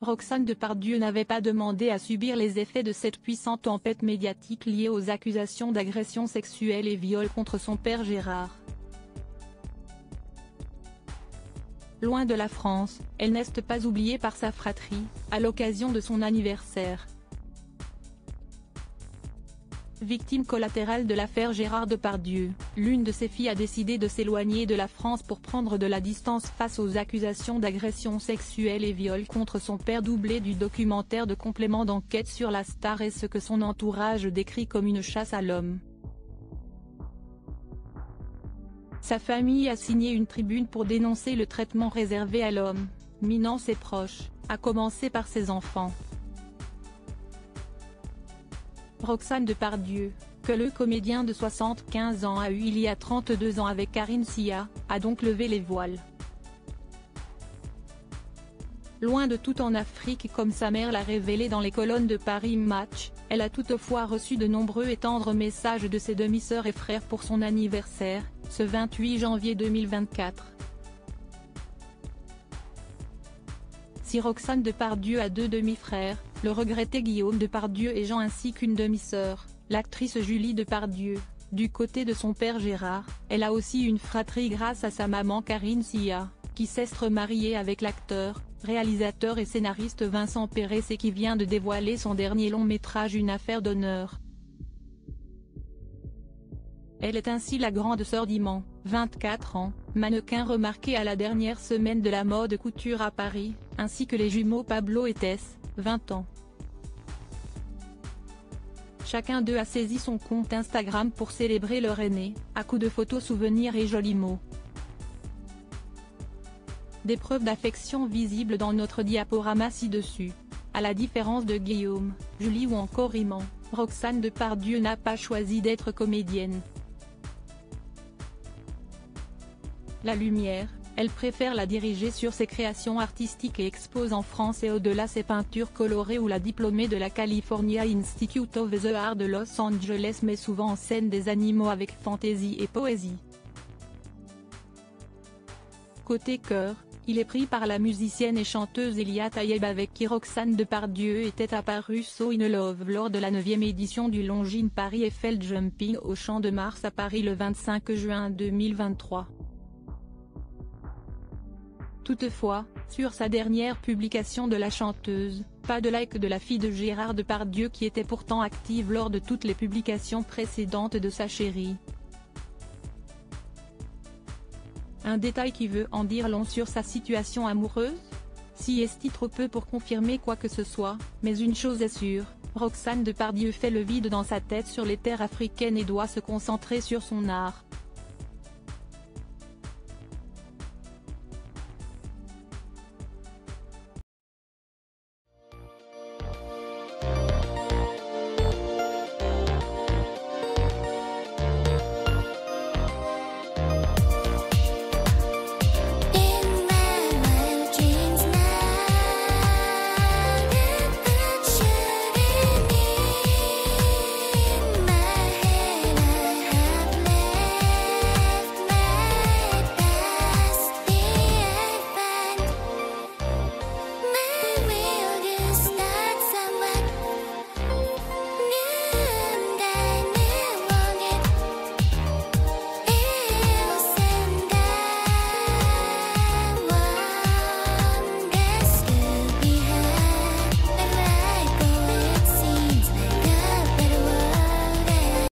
Roxane Depardieu n'avait pas demandé à subir les effets de cette puissante tempête médiatique liée aux accusations d'agression sexuelle et viol contre son père Gérard. Loin de la France, elle n'est pas oubliée par sa fratrie, à l'occasion de son anniversaire. Victime collatérale de l'affaire Gérard Depardieu, l'une de ses filles a décidé de s'éloigner de la France pour prendre de la distance face aux accusations d'agression sexuelle et viol contre son père, doublé du documentaire de complément d'enquête sur la star et ce que son entourage décrit comme une chasse à l'homme. Sa famille a signé une tribune pour dénoncer le traitement réservé à l'homme, minant ses proches, à commencer par ses enfants. Roxane Depardieu, que le comédien de 75 ans a eu il y a 32 ans avec Karine Sia, a donc levé les voiles. Loin de tout en Afrique comme sa mère l'a révélé dans les colonnes de Paris Match, elle a toutefois reçu de nombreux et tendres messages de ses demi-sœurs et frères pour son anniversaire, ce 28 janvier 2024. Si Roxane Depardieu a deux demi-frères, le regretté Guillaume Depardieu et Jean ainsi qu'une demi-sœur, l'actrice Julie Depardieu, du côté de son père Gérard, elle a aussi une fratrie grâce à sa maman Karine Sia, qui s'est remariée avec l'acteur, réalisateur et scénariste Vincent Pérez et qui vient de dévoiler son dernier long-métrage Une affaire d'honneur. Elle est ainsi la grande sœur d'Iman, 24 ans, mannequin remarqué à la dernière semaine de la mode couture à Paris, ainsi que les jumeaux Pablo et Tess, 20 ans. Chacun d'eux a saisi son compte Instagram pour célébrer leur aîné, à coups de photos souvenirs et jolis mots. Des preuves d'affection visibles dans notre diaporama ci-dessus. À la différence de Guillaume, Julie ou encore Iman, Roxane Depardieu n'a pas choisi d'être comédienne. La lumière, elle préfère la diriger sur ses créations artistiques et expose en France et au-delà ses peintures colorées où la diplômée de la California Institute of the Arts de Los Angeles met souvent en scène des animaux avec fantaisie et poésie. Côté chœur, il est pris par la musicienne et chanteuse Elia Tayeb avec qui Roxane Depardieu était apparue So in Love lors de la 9e édition du Longines Paris Eiffel Jumping au Champ de Mars à Paris le 25 juin 2023. Toutefois, sur sa dernière publication de la chanteuse, pas de like de la fille de Gérard Depardieu qui était pourtant active lors de toutes les publications précédentes de sa chérie. Un détail qui veut en dire long sur sa situation amoureuse? Si est-il trop peu pour confirmer quoi que ce soit, mais une chose est sûre, Roxane Depardieu fait le vide dans sa tête sur les terres africaines et doit se concentrer sur son art.